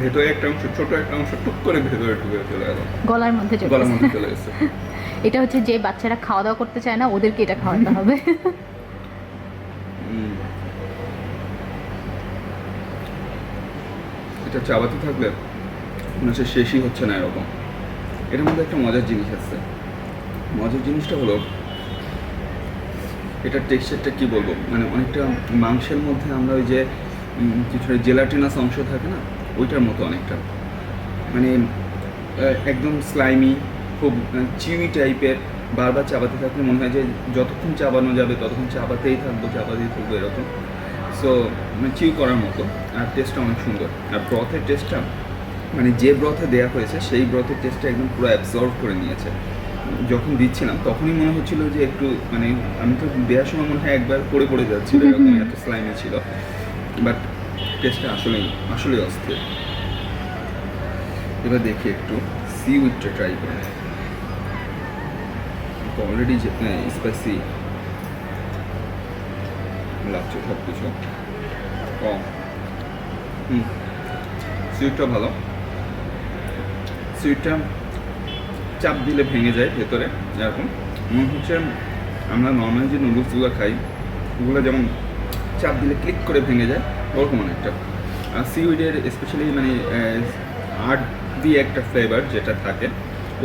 ভেতরে একটা অংশ, ছোট একটা অংশ টুক করে ভেতরে ঢুকে চলে গেল, গলার মধ্যে চলে গলার গেছে। মধ্যে চলে গেছে। এটা হচ্ছে যে বাচ্চারা খাওয়া দাওয়া করতে চায় না, ওদেরকে এটা খাওয়াতে হবে। হুম। এটা চাবাতে থাকলে মনে হচ্ছে শেষই হচ্ছে না এরকম। এটার মধ্যে একটা মজার জিনিস আছে। মজার জিনিসটা হলো এটার টেক্সচারটা কি বলবো, মানে অনেকটা মাংসের মধ্যে আমরা ওই যে কিছুটা জেলাটিনাস অংশ থাকে না, ওইটার মতো অনেকটা, মানে একদম স্লাইমি, খুব চিউই টাইপের। বারবার চাবাতে থাকলে মনে হয় যে যতক্ষণ চাবানো যাবে ততক্ষণ চাবাতেই থাকবো এরকম। সো মানে চিউ করার মতো। আর টেস্টটা অনেক সুন্দর। আর ব্রথের টেস্টটা মানে যে ব্রথে দেওয়া হয়েছে সেই ব্রথের টেস্টটা একদম পুরো অ্যাবজর্ভ করে নিয়েছে। যখন দিচ্ছিলাম তখনই মনে হচ্ছিল যে একটু মানে আমি তো দেওয়ার সময় মনে হয় একবার পড়ে যাচ্ছিল, এরকম এত স্লাইমি ছিল। বাট টেস্টটা আসলেই অস্থির। এবার দেখি একটু সি উইথটা ট্রাই করি। অলরেডি স্পাইসি লাগছে সব কিছু। সুইটটা ভালো। সুইটটা চাপ দিলে ভেঙে যায় ভেতরে, এরকম মনে হচ্ছে আমরা নর্মালি যে নুডলসগুলো খাই ওগুলো যেমন চাপ দিলে ক্লিক করে ভেঙে যায়, ওরকম অনেকটা। আর সিউইডের স্পেশালি মানে আর্ট দিয়ে একটা ফ্লেভার যেটা থাকে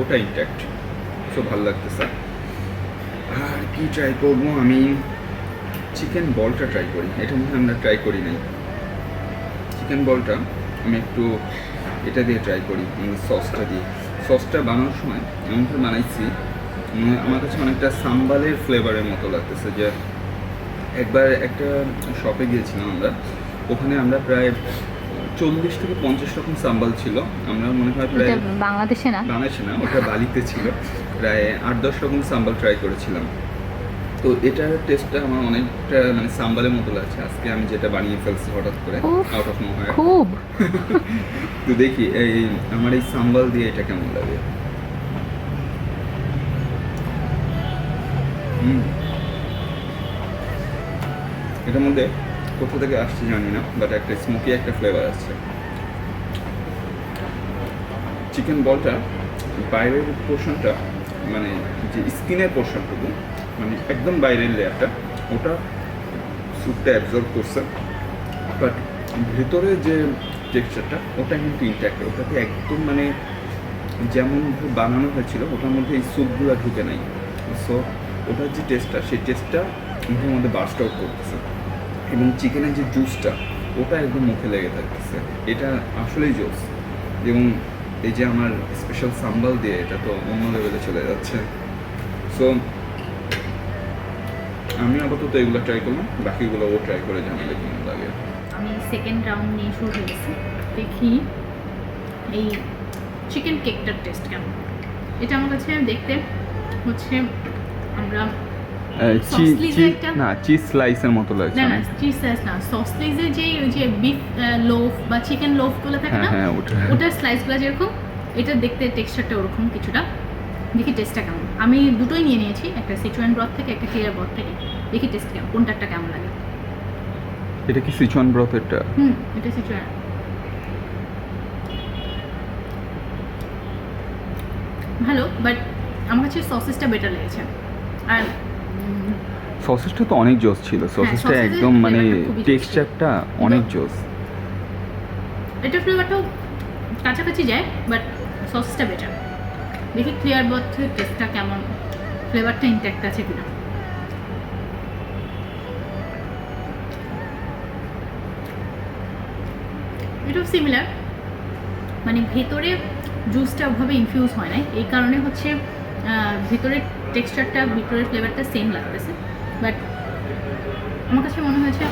ওটা ইনট্যাক্ট, সো ভালো লাগতেছে। আর কি ট্রাই করবো, আমি চিকেন বলটা ট্রাই করি। এটা মনে হয় আমরা ট্রাই করি নাই। চিকেন বলটা আমি একটু এটা দিয়ে ট্রাই করি, সসটা দিয়ে। সসটা বানানোর সময় এমনভাবে বানাইছি আমার কাছে অনেকটা সাম্বালের ফ্লেভারের মতো লাগতেছে। যে একবার একটা শপে গিয়েছিলাম আমরা, ওখানে আমরা প্রায় 40 থেকে 50 রকম সাম্বাল ছিল। আমরা মনে হয় প্রায় বাংলাদেশে না, ওটা বালিতে ছিল, প্রায় 8-10 রকম সাম্বাল ট্রাই করেছিলাম। তো এটার টেস্টটা আমার অনেকটা মানে সাম্বালের মতো লাগছে। আজকে আমি যেটা বানিয়ে ফেলছি হঠাৎ করে আউট অফ নোহোয়্যার, খুব। তো দেখি এই আমার এই সাম্বাল দিয়ে এটা কেমন লাগে। এটার মধ্যে কোথা থেকে আসছে জানি না, বাট একটা স্মোকি একটা ফ্লেভার আসছে। চিকেন বলটা বাইরের পোর্শনটা মানে যে স্কিনের পোর্শনটুকু মানে একদম বাইরের লেয়ারটা ওটা স্যুপটা অ্যাবজর্ব করছে, বাট ভেতরে যে টেক্সচারটা ওটা কিন্তু ইনট্যাক্ট। ওটাতে একদম মানে যেমন বানানো হয়েছিল ওটার মধ্যে এই স্যুপগুলো ঢুকে নাই। সো ওটার যে টেস্টটা সেই টেস্টটা মুখের মধ্যে বার্স্ট আউট করতেছে, এবং চিকেনের যে জুসটা ওটা একদম মুখে লেগে থাকতেছে। এটা আসলেই জোস। এবং এই যে আমার স্পেশাল সাম্বাল দিয়ে এটা তো অন্য লেভেলে চলে যাচ্ছে। সো আমি আপাতত এগুলো ট্রাই করলাম, বাকিগুলোও ট্রাই করে জানালে কেমন লাগে। আমি সেকেন্ড রাউন্ড নিয়ে শুরু হয়েছি, দেখি এই চিকেন কেকটার টেস্ট কেমন। এটা আমার কাছে দেখতে হচ্ছে আমরা চিজ স্লাইসের মতো লাগছে। না চিজ স্লাইস না, সসলিজের যে ওই যে বিফ লোফ বা চিকেন লোফগুলো থাকে না, ওটার স্লাইসগুলো যেরকম, এটা দেখতে টেক্সচারটা ওরকম কিছুটা। দেখি টেস্টটা কেমন। আমি দুটোই নিয়ে নিয়েছি, একটা সিচুয়ান ব্রথ থেকে একটা ক্লিয়ার ব্রথ থেকে। দেখি টেস্ট কেমন, কোনটাটা কেমন লাগে। এটা কি সিচুয়ান ব্রথেরটা? এটা সিচুয়ান। ভালো, বাট আমার কাছে সসেসটা বেটার লেগেছে। আর সসেসটা তো অনেক জোস ছিল। সসেসটা একদম মানে টেক্সচারটা অনেক জোস। এটা ফ্লেভারটাও কাছাকাছি যায়, বাট সসেসটা বেটার। দেখি ক্লিয়ার ব্রথের টেস্টটা কেমন, ফ্লেভারটা ইনট্যাক্ট আছে কিনা। এটাও সিমিলার, মানে ভেতরে জুসটা ওভাবে ইনফিউজ হয় না, এই কারণে হচ্ছে ভেতরের টেক্সচারটা, ভিতরের ফ্লেভারটা সেম লাগতেছে। বাট আমার কাছে মনে হয়েছে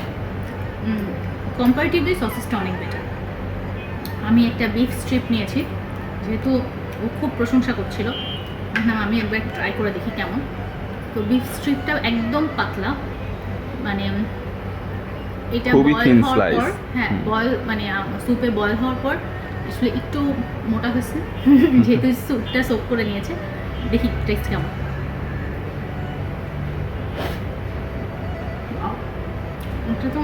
কম্পারেটিভলি সসেসটা অনেক বেটার। আমি একটা বিফ স্ট্রিপ নিয়েছি, যেহেতু ও খুব প্রশংসা করছিল, না আমি একবার ট্রাই করে দেখি কেমন। তো বিফ স্ট্রিপটা একদম পাতলা, মানে এটা বয়েল হওয়ার পর, হ্যাঁ বয়েল মানে স্যুপে বয়েল হওয়ার পর আসলে একটু মোটা হয়েছে যেহেতু স্যুপটা সোপ করে নিয়েছে। দেখি টেস্ট কেমন। এটা তো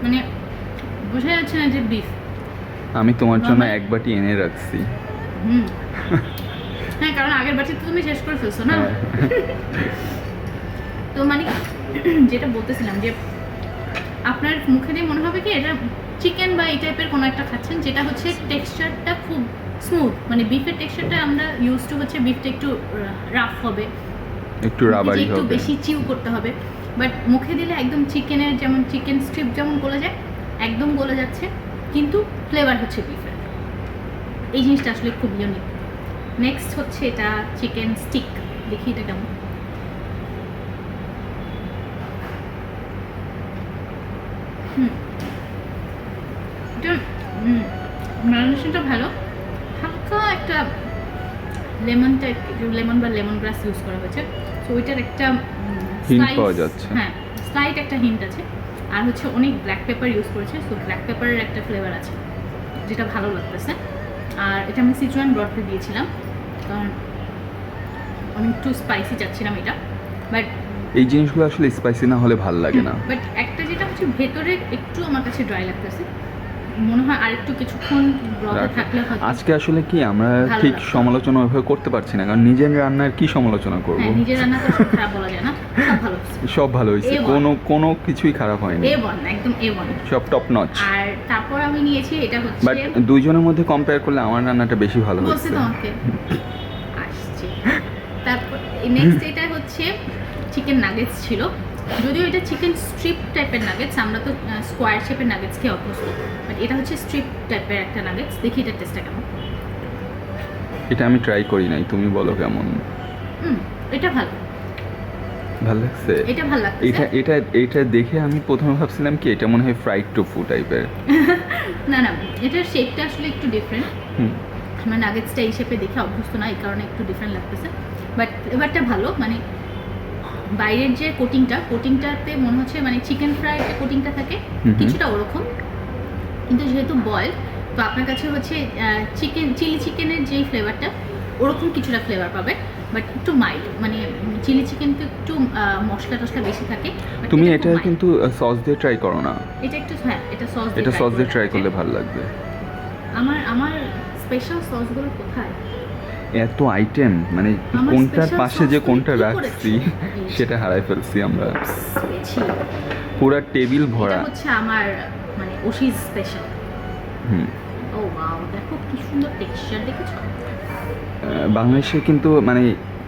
মানে বোঝা যাচ্ছে না যে বিফ। আমি তোমার জন্য এক বাটি এনে রাখছি। হ্যাঁ, কারণ আগের বাটি তো তুমি শেষ করে ফেলছো না। তো মানে যেটা বলতেছিলাম যে আপনার মুখে দিয়ে মনে হবে কি এটা চিকেন বা এই টাইপের কোনো একটা খাচ্ছেন, যেটা হচ্ছে টেক্সচারটা খুব স্মুথ। মানে বিফের টেক্সচারটা আমরা ইউজ টু হচ্ছে বিফটা একটু রাফ হবে, একটু রাবারি একটু হবে, বেশি চিউ করতে হবে। বাট মুখে দিলে একদম চিকেনের যেমন চিকেন স্ট্রিপ যেমন গলে যায় একদম গলে যাচ্ছে, কিন্তু ফ্লেভার হচ্ছে বিফের। এই জিনিসটা আসলে খুব ইউনিক। নেক্সট হচ্ছে এটা চিকেন স্টিক, দেখি এটা কেমন। এটা ম্যারিনেশনটা ভালো, হালকা একটা লেমন টাইপ, লেমন বা লেমন গ্রাস ইউজ করা হয়েছে, তো ওইটার একটা হিন্ট পাওয়া যাচ্ছে। হ্যাঁ, স্লাইট একটা হিন্ট আছে। আর হচ্ছে অনেক ব্ল্যাক পেপার ইউজ করেছে, তো ব্ল্যাক পেপারের একটা ফ্লেভার আছে যেটা ভালো লাগতেছে। আর এটা আমি সিচুয়ান ব্রডে দিয়েছিলাম, কারণ আমি একটু স্পাইসি চাচ্ছিলাম এটা। বাট এই জিনিসগুলো আসলে স্পাইসি না হলে ভাল লাগে না। বাট একটা যেটা হচ্ছে ভেতরে একটু আমার কাছে ড্রাই লাগতেছে, মনে হয় আর একটু কিছুক্ষণ ব্রডে থাকলে হয়তো। আজকে আসলে কি আমরা ভালো ঠিক লাগতো। সমালোচনা ওইভাবে করতে পারছি না, কারণ নিজের রান্নার কি সমালোচনা করব। হ্যাঁ, নিজের রান্না তো সব খারাপ বলা যায় না, সব ভালো হচ্ছে। সব ভালো হয়েছে, A1 কোনো কিছুই খারাপ হয়নি, A1 একদম A1। সব টপ নচ। আর তারপর আমি নিয়েছি এটা বাট হচ্ছে, দুইজনের মধ্যে কম্পেয়ার করলে আমার রান্নাটা বেশি ভালো বলছি হয়েছে। তোমাকে আসছে। তারপর নেক্সট এটা হচ্ছে চিকেন নাগেটস ছিল, যদিও এটা চিকেন স্ট্রিপ টাইপের নাগেটস, আমরা তো স্কোয়ার শেপের নাগেটস খেয়ে অভ্যস্ত, বাট এটা হচ্ছে স্ট্রিপ টাইপের একটা নাগেটস। দেখি এটার টেস্টটা কেমন। এটা আমি ট্রাই করি নাই, তুমি বলো কেমন। এটা ভালো, ভালো লাগছে। এটা ভালো লাগছে। এটা এটা এটা দেখে আমি প্রথমে ভাবছিলাম কি এটা মনে হয় ফ্রাইড টোফু টাইপের। না না, এটার শেপটা আসলে একটু ডিফারেন্ট। আমার নাগেটসটা এই শেপে দেখে অভ্যস্ত না, এই কারণে একটু ডিফারেন্ট লাগতেছে। বাট এবারটা ভালো, মানে বাইরের যে কোটিংটাতে মনে হচ্ছে মানে চিকেন ফ্রাইয়ের যে কোটিংটা থাকে কিছুটা ওরকম, কিন্তু যেহেতু বয়েল তো আপনার কাছে হচ্ছে চিলি চিকেনের যেই ফ্লেভারটা ওরকম কিছুটা ফ্লেভার পাবে, বাট একটু মাইল্ড। মানে চিলি চিকেন তো একটু মশলা টশলা বেশি থাকে। but তুমি খুব এটা mild। কিন্তু সস দিয়ে ট্রাই করো না। এটা একটু, হ্যাঁ এটা সস এটা সস দিয়ে ট্রাই করলে ভালো লাগবে। আমার স্পেশাল সসগুলো কোথায়? এত আইটেম, মানে আমার কোনটার special পাশে যে sauce কোনটা তুমি কি রাখছি করেছো? সেটা হারাই ফেলছি আমরা। পেয়েছি। পুরা টেবিল ভরা। এটা হচ্ছে আমার মানে ওশিস স্পেশাল। ও ওয়াও, দেখো কি সুন্দর টেক্সচার, দেখেছো? বাংলাদেশে কিন্তু মানে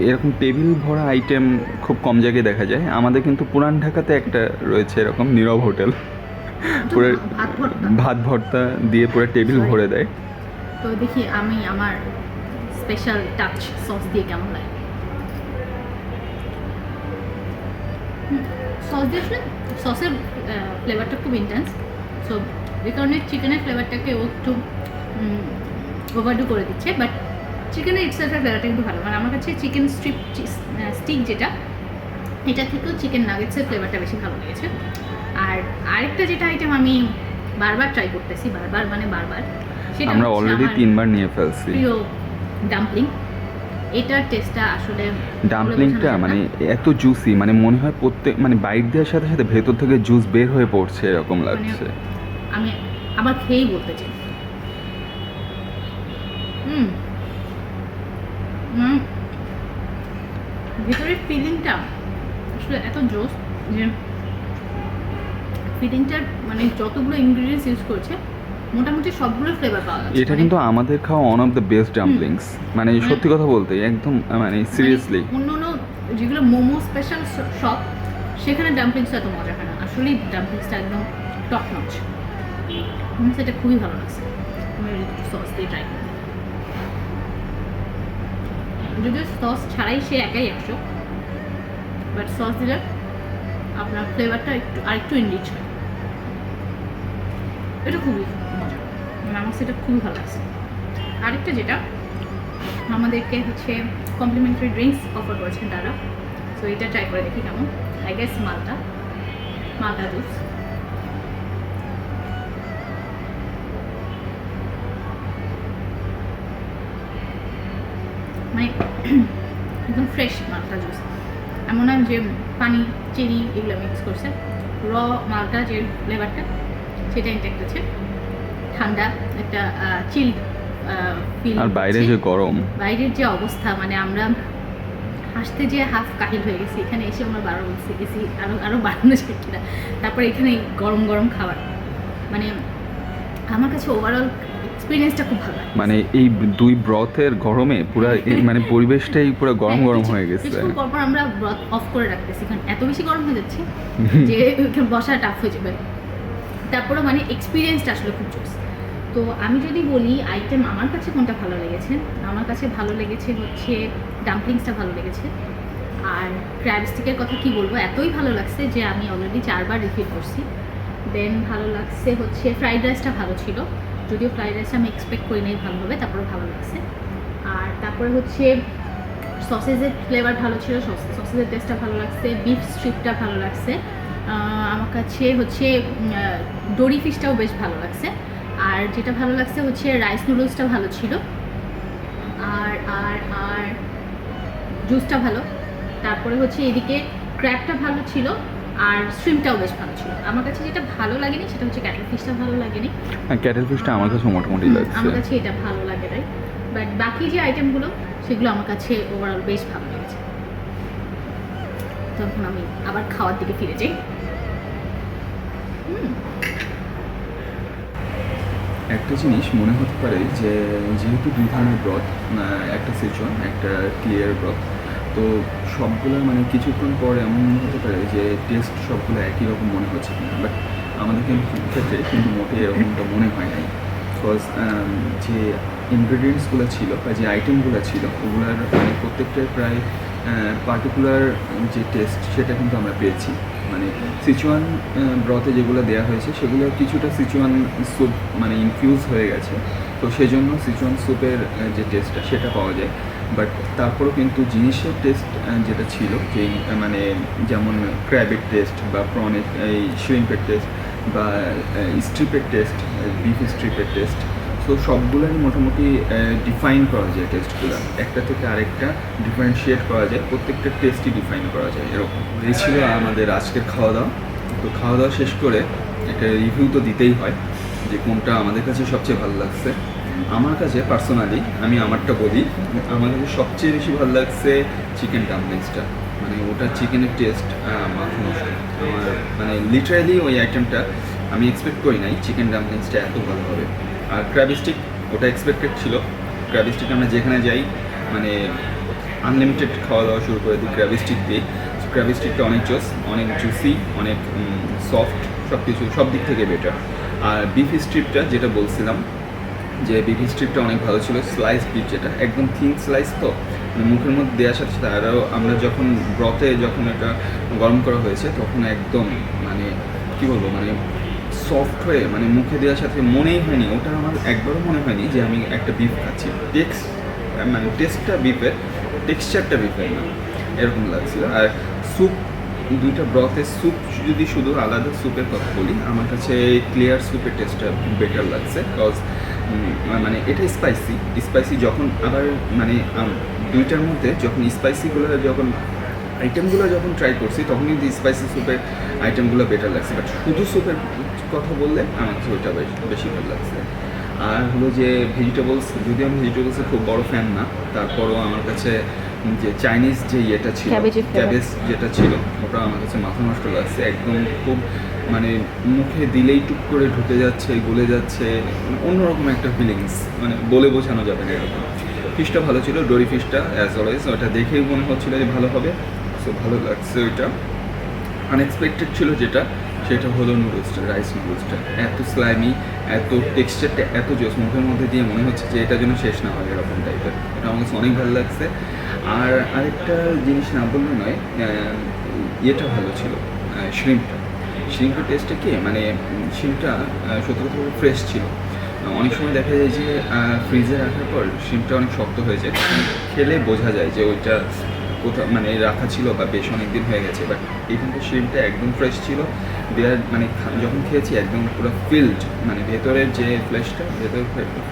এরকম টেবিল ভরা আইটেম খুব কম জায়গায় দেখা যায়। আমাদের কিন্তু পুরান ঢাকাতে একটা রয়েছে এরকম নীরব হোটেল, পুরো ভাত ভর্তা দিয়ে পুরো টেবিল Sorry. ভরে দেয়। তো দেখি আমি আমার স্পেশাল টাচ সস দিয়ে কেমন লাগে। সস দিয়ে আসলে সসের ফ্লেভারটা খুব ইন্টেন্স, সো এই কারণে চিকেনের ফ্লেভারটাকে ও একটু ওভারডু করে দিচ্ছে। বাট চিকেনের ইটসেলফের ফ্লেভারটা কিন্তু ভালো, মানে আমার কাছে চিকেন স্টিক যেটা, এটা থেকেও চিকেন নাগেটসের ফ্লেভারটা বেশি ভালো লেগেছে। আর আরেকটা যেটা আইটেম আমি বারবার ট্রাই করতেছি, বারবার সেটা আমরা হচ্ছে অলরেডি আমার 3বার নিয়ে ফেলছি। প্রিয় ডাম্পলিং। এটার টেস্টটা আসলে ডাম্পলিংটা মানে এত জুসি, মানে মনে হয় প্রত্যেক মানে বাইট দেওয়ার সাথে সাথে ভেতর থেকে জুস বের হয়ে পড়ছে এরকম লাগছে। আমি আবার খেয়েই বলতে চাই। ভিতরের ফিলিংটা আসলে এত জোস যে ফিলিংটার মানে যতগুলো ইনগ্রেডিয়েন্টস ইউজ করেছে মোটামুটি সবগুলো ফ্লেভার পাওয়া যাচ্ছে। এটা কিন্তু আমাদের খাওয়া one of the best dumplings, মানে সত্যি কথা বলতে একদম মানে সিরিয়াসলি। অন্য যেগুলো মোমো স্পেশাল শপ সেখানে ডাম্পলিংসটা এত মজা হয় না, আসলেই ডাম্পলিংসটা একদম টপ নচ। আমার সেটা খুবই ভালো লাগছে। আমি আমি একটু সস দিয়ে ট্রাই করি। যদিও সস ছাড়াই সে একাই 100, বাট সস দিলে আপনার ফ্লেভারটা আরেকটু এনরিচ হয়। এটা খুবই মজা, মানে আমার সেটা খুবই ভালো লাগছে। আরেকটা যেটা আমাদেরকে হচ্ছে কমপ্লিমেন্টারি ড্রিঙ্কস অফার করেছেন তারা, সো এটা ট্রাই করে দেখি কেমন। আই গেস মালটা জুস। মানে একদম ফ্রেশ মালটা জুস, এমন না যে পানি চেরি এগুলো মিক্স করছে। র মালটা যে ফ্লেভারটা সেটা ইনটেক্ট আছে, ঠান্ডা একটা চিল ফিল। আর বাইরে যে গরম, বাইরের যে অবস্থা, মানে আমরা হাসতে যে হাফ কাহিল হয়ে গেছি, এখানে এসে আমরা বারো বলছি গেছি আরও বাড়ানো যায় কিনা। তারপরে এখানে গরম গরম খাবার, মানে আমার কাছে ওভারঅল এক্সপিরিয়েন্সটা খুব ভালো লাগে। মানে এই দুই ব্রথের গরমে পুরো মানে পরিবেশটাই পুরো গরম গরম হয়ে গেছে। কিছুক্ষণ পরপর আমরা ব্রথ অফ করে রাখতেছি, কারণ এত বেশি গরম হয়ে যাচ্ছে যে ওইখানে বসা টাফ হয়ে যাবে। তারপরে মানে এক্সপিরিয়েন্সটা আসলে খুব জোস। তো আমি যদি বলি আইটেম আমার কাছে কোনটা ভালো লেগেছে, আমার কাছে ভালো লেগেছে হচ্ছে ডাম্পলিংসটা ভালো লেগেছে। আর ক্র্যাব স্টিকের কথা কি বলবো, এতই ভালো লাগছে যে আমি অলরেডি 4 বার রিফিল করছি। দেন ভালো লাগছে হচ্ছে ফ্রাইড রাইসটা ভালো ছিল, যদিও ফ্রাইড রাইসটা আমি এক্সপেক্ট করি নাই ভালো হবে, তারপরে ভালো লাগছে। আর তারপরে হচ্ছে সসেজের ফ্লেভার ভালো ছিল, সসেজের টেস্টটা ভালো লাগছে। বিফ স্ট্রিপটা ভালো লাগছে আমার কাছে, হচ্ছে ডোরি ফিশটাও বেশ ভালো লাগছে। আর যেটা ভালো লাগছে হচ্ছে রাইস নুডলসটা ভালো ছিল, আর আর আর জুসটা ভালো। তারপরে হচ্ছে এদিকে ক্র্যাবটা ভালো ছিল, আর শ্রিমটাও বেশ ভালো ছিল। আমার কাছে যেটা ভালো লাগেনি সেটা হচ্ছে ক্যাটেল ফিশটা ভালো লাগেনি। হ্যাঁ, ক্যাটেল ফিশটা আমার কাছে মোটামুটি লাগছে। আমার কাছে এটা ভালো লাগে নাই, বাট বাকি যে আইটেমগুলো সেগুলো আমার কাছে ওভারঅল বেশ ভালো লেগেছে। তখন আমি আবার খাওয়ার দিকে ফিরে যাই। একটা জিনিস মনে হতে পারে যে যেহেতু দুই ধরনের ব্রথ, একটা সিচুয়ান একটা ক্লিয়ার ব্রথ, তো সবগুলো মানে কিছুক্ষণ পর এমন মনে হতে পারে যে টেস্ট সবগুলো একই রকম মনে হচ্ছে কিনা, বাট আমাদের ক্ষেত্রে কিন্তু মোটেই এরকমটা মনে হয় নাই। বিকজ যে ইনগ্রেডিয়েন্টসগুলো ছিল বা যে আইটেমগুলো ছিল ওগুলোর মানে প্রত্যেকটার প্রায় পার্টিকুলার যে টেস্ট সেটা কিন্তু আমরা পেয়েছি। মানে সিচুয়ান ব্রথে যেগুলো দেওয়া হয়েছে সেগুলো কিছুটা সিচুয়ান স্যুপ মানে ইনফিউজ হয়ে গেছে, তো সেই জন্য সিচুয়ান স্যুপের যে টেস্টটা সেটা পাওয়া যায়। বাট তারপরেও কিন্তু জিনিসের টেস্ট যেটা ছিল, যে মানে যেমন ক্র্যাবের টেস্ট বা প্রনের এই শ্রিম্পের টেস্ট বা স্ট্রিপের টেস্ট, বিফ স্ট্রিপের টেস্ট, সো সবগুলোই মোটামুটি ডিফাইন করা যায় টেস্টগুলো, একটা থেকে আরেকটা ডিফারেন্সিয়েট করা যায়, প্রত্যেকটা টেস্টই ডিফাইন করা যায় এরকম। এই ছিল আমাদের আজকের খাওয়া দাওয়া। তো খাওয়া দাওয়া শেষ করে একটা রিভিউ তো দিতেই হয় যে কোনটা আমাদের কাছে সবচেয়ে ভালো লাগছে। আমার কাছে পার্সোনালি আমি আমারটা বলি, আমার কাছে সবচেয়ে বেশি ভালো লাগছে চিকেন ডাম্পলিংসটা। মানে ওটা চিকেনের টেস্ট মাথা নষ্ট। আমার মানে লিটারালি ওই আইটেমটা আমি এক্সপেক্ট করি নাই চিকেন ডাম্পলিংসটা এত ভালো হবে। আর ক্র্যাব স্টিক ওটা এক্সপেক্টেড ছিল। ক্র্যাব স্টিক আমরা যেখানে যাই মানে আনলিমিটেড খাওয়া দাওয়া শুরু করে দিই ক্র্যাব স্টিক দিয়ে। ক্র্যাব স্টিকটা অনেক অনেক জুসি, অনেক সফট, সব কিছু সব দিক থেকে বেটার। আর বিফ স্ট্রিপটা যেটা বলছিলাম যে বিফ স্ট্রিপটা অনেক ভালো ছিল, স্লাইস বিফ যেটা একদম থিন স্লাইস, তো মানে মুখের মধ্যে দেওয়ার সাথে সাথে আরও আমরা যখন ব্রথে যখন এটা গরম করা হয়েছে তখন একদম মানে কী বলবো মানে সফট হয়ে মানে মুখে দেওয়ার সাথে মনেই হয়নি, ওটা আমার একবারও মনে হয়নি যে আমি একটা বিফ খাচ্ছি। মানে টেস্টটা বিফের, টেক্সচারটা বিফের না, এরকম লাগছিল। আর স্যুপ, দুইটা ব্রথের স্যুপ যদি শুধু আলাদা স্যুপের কথা বলি, আমার কাছে ক্লিয়ার স্যুপের টেস্টটা বেটার লাগছে। বিকজ মানে এটা স্পাইসি যখন আবার মানে দুইটার মধ্যে যখন স্পাইসিগুলো যখন আইটেমগুলো যখন ট্রাই করছি তখন কিন্তু স্পাইসি স্যুপের আইটেমগুলো বেটার লাগছে, বাট শুধু স্যুপের কথা বললে আমার কাছে ওইটা বেশি ভালো লাগছে। আর হলো যে ভেজিটেবলস, যদিও আমি ভেজিটেবলসের খুব বড় ফ্যান না, তারপরও আমার কাছে যে চাইনিজ যে ইয়েটা ছিল, ক্যাবেজ যেটা ছিল, ওটা আমার কাছে মাথা নষ্ট লাগছে একদম। খুব মানে মুখে দিলেই টুক করে ঢুকে যাচ্ছে, গলে যাচ্ছে, অন্যরকম একটা ফিলিংস, মানে বলে বোঝানো যাবে না এরকম। ফিশটা ভালো ছিল, ডোরি ফিশটা অ্যাজ অলওয়েজ, ওটা দেখেই মনে হচ্ছিলো যে ভালো হবে, সো ভালো লাগছে ওইটা। আনএক্সপেক্টেড ছিল যেটা, সেটা হলো নুডলসটা, রাইস নুডলসটা। এত স্লাইমি, এত টেক্সচারটা এত জোস, মুখের মধ্যে দিয়ে মনে হচ্ছে যে এটা যেন শেষ না হয় এরকম টাইপের। এটা আমার কাছে অনেক ভালো লাগছে। আর আরেকটা জিনিস না বললে নয়, ইয়েটা ভালো ছিল, শ্রিম্পটা। শ্রিম্পের টেস্টটা কি মানে শ্রিম্পটা সত্যি কথা বলতে ফ্রেশ ছিল। অনেক সময় দেখা যায় যে ফ্রিজে রাখার পর শ্রিম্পটা অনেক শক্ত হয়ে যায়, খেলে বোঝা যায় যে ওইটা কোথাও মানে রাখা ছিল বা বেশ অনেক দিন হয়ে গেছে। বাট এখানকার শ্রিম্পটা একদম ফ্রেশ ছিল। দেয়ার মানে যখন খেয়েছি একদম পুরো ফিল্ড, মানে ভেতরের যে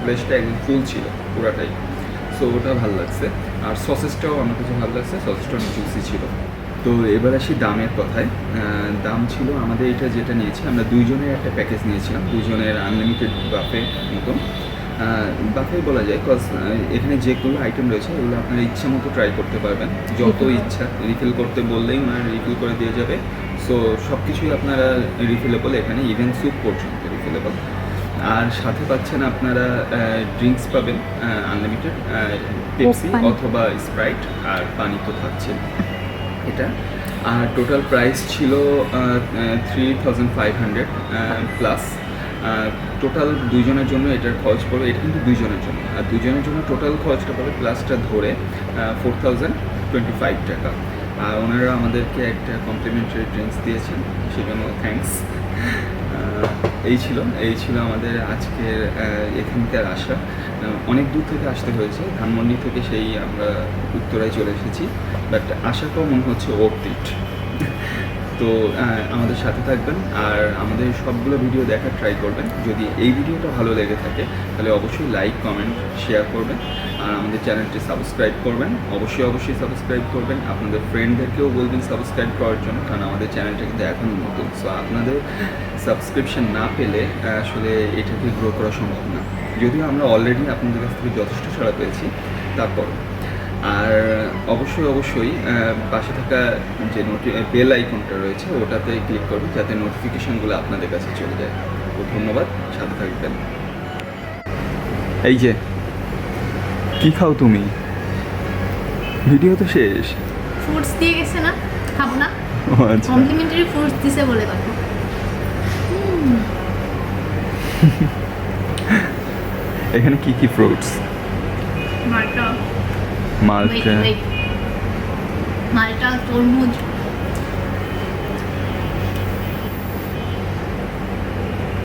ফ্লেশটা একদম ফুল ছিল পুরাটাই। সো ওটা ভালো লাগছে। আর সসেসটাও আমার কাছে ভালো লাগছে, সসেসটা অনেক জুসি ছিল। তো এবার আসি দামের কথায়। দাম ছিল আমাদের এটা যেটা নিয়েছি, আমরা দুইজনের একটা প্যাকেজ নিয়েছিলাম, দুইজনের আনলিমিটেড বাফে মতন। বাফে বলা যায় কজ এখানে যেগুলো আইটেম রয়েছে এগুলো আপনারা ইচ্ছা মতো ট্রাই করতে পারবেন, যত ইচ্ছা রিফিল করতে বললেই ওনারা রিফিল করে দিয়ে যাবে। সো সব কিছুই আপনারা রিফিলেবল, এখানে ইভেন স্যুপ পর্যন্ত রিফিলেবল। আর সাথে পাচ্ছেন আপনারা ড্রিঙ্কস পাবেন আনলিমিটেড, পেপসি পানি। অথবা স্প্রাইট, আর পানি তো থাকছে এটা। আর টোটাল প্রাইস ছিল 3500 প্লাস। টোটাল দুইজনের জন্য এটার খরচ পড়বে, এটা কিন্তু দুইজনের জন্য, আর দুইজনের জন্য টোটাল খরচটা পড়বে প্লাসটা ধরে 4025 টাকা। আর ওনারা আমাদেরকে একটা কমপ্লিমেন্টারি ড্রিঙ্কস দিয়েছেন, সেজন্য থ্যাঙ্কস। এই ছিল আমাদের আজকের এখানকার আসা। অনেক দূর থেকে আসতে হয়েছে, ধানমন্ডি থেকে সেই আমরা উত্তরায় চলে এসেছি, বাট আসাটাও মনে হচ্ছে ওর্থ ইট। তো আমাদের সাথে থাকবেন আর আমাদের সবগুলো ভিডিও দেখার ট্রাই করবেন। যদি এই ভিডিওটা ভালো লেগে থাকে তাহলে অবশ্যই লাইক, কমেন্ট, শেয়ার করবেন। আর আমাদের চ্যানেলটি সাবস্ক্রাইব করবেন, অবশ্যই সাবস্ক্রাইব করবেন। আপনাদের ফ্রেন্ডদেরকেও বলবেন সাবস্ক্রাইব করার জন্য, কারণ আমাদের চ্যানেলটা কিন্তু এখনও নতুন। সো আপনাদের সাবস্ক্রিপশন না পেলে আসলে এটাকে গ্রো করা সম্ভব না, যদিও আমরা অলরেডি আপনাদের কাছ থেকে যথেষ্ট সাড়া পেয়েছি তারপর। আর অবশ্যই পাশে থাকা যে বেল আইকনটা রয়েছে ওটাতে ক্লিক করবেন যাতে নোটিফিকেশনগুলো আপনাদের কাছে চলে যায়। তো ধন্যবাদ, সাথে থাকবেন। এই যে কি খাও তুমি? ভিডিও তো শেষ। ফ্রুটস দিয়ে গেছে না, খাবো না। ও আচ্ছা, কমপ্লিমেন্টারি ফ্রুটস দিছে বলে কথা। এখানে কি কি ফ্রুটস? মাল্টা, মালটা, মাল্টা, তরমুজ,